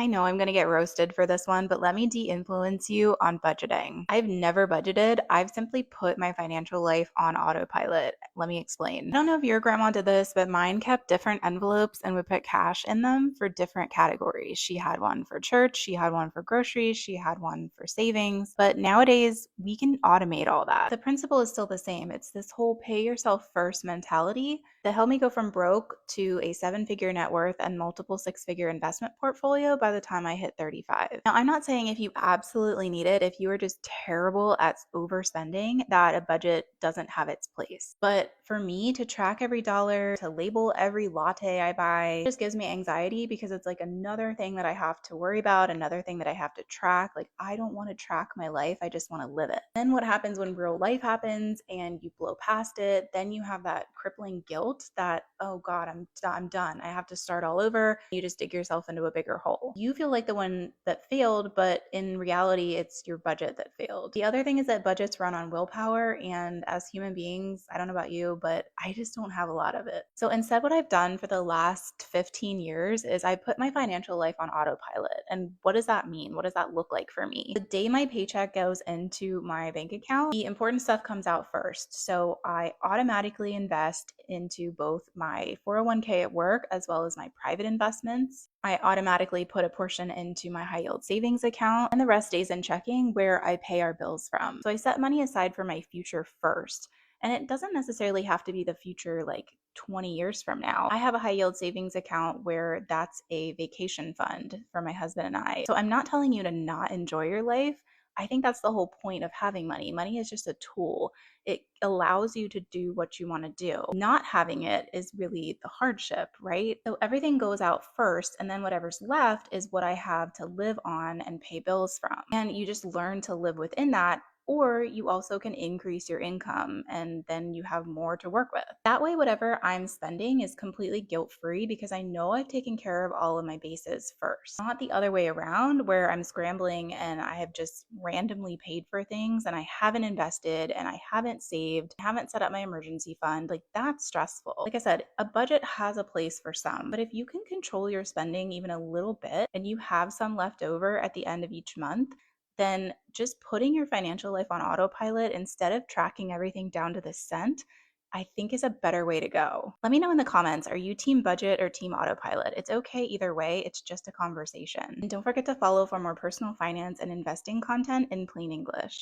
I know I'm going to get roasted for this one, but let me de-influence you on budgeting. I've never budgeted. I've simply put my financial life on autopilot. Let me explain. I don't know if your grandma did this, but mine kept different envelopes and would put cash in them for different categories. She had one for church, she had one for groceries, she had one for savings. But nowadays, we can automate all that. The principle is still the same. It's this whole pay yourself first mentality that helped me go from broke to a 7-figure net worth and multiple 6-figure investment portfolio by the time I hit 35. Now, I'm not saying if you absolutely need it, if you are just terrible at overspending, that a budget doesn't have its place. But for me to track every dollar, to label every latte I buy, just gives me anxiety because it's like another thing that I have to worry about, another thing that I have to track. Like, I don't want to track my life. I just want to live it. Then what happens when real life happens and you blow past it? Then you have that crippling guilt that, oh God, I'm done. I have to start all over. You just dig yourself into a bigger hole. You feel like the one that failed, but in reality, it's your budget that failed. The other thing is that budgets run on willpower. And as human beings, I don't know about you, but I just don't have a lot of it. So instead, what I've done for the last 15 years is I put my financial life on autopilot. And what does that mean? What does that look like for me? The day my paycheck goes into my bank account, the important stuff comes out first. So I automatically invest into both my 401k at work as well as my private investments. I automatically put a portion into my high yield savings account and the rest stays in checking where I pay our bills from. So I set money aside for my future first. And it doesn't necessarily have to be the future like 20 years from now. I have a high yield savings account where that's a vacation fund for my husband and I. So I'm not telling you to not enjoy your life. I think that's the whole point of having money. Money is just a tool. It allows you to do what you want to do. Not having it is really the hardship, right? So everything goes out first, and then whatever's left is what I have to live on and pay bills from. And you just learn to live within that. Or you also can increase your income and then you have more to work with. That way, whatever I'm spending is completely guilt-free because I know I've taken care of all of my bases first. Not the other way around where I'm scrambling and I have just randomly paid for things and I haven't invested and I haven't saved, haven't set up my emergency fund. Like, that's stressful. Like I said, a budget has a place for some, but if you can control your spending even a little bit and you have some left over at the end of each month, then just putting your financial life on autopilot instead of tracking everything down to the cent, I think is a better way to go. Let me know in the comments, are you team budget or team autopilot? It's okay either way, it's just a conversation. And don't forget to follow for more personal finance and investing content in plain English.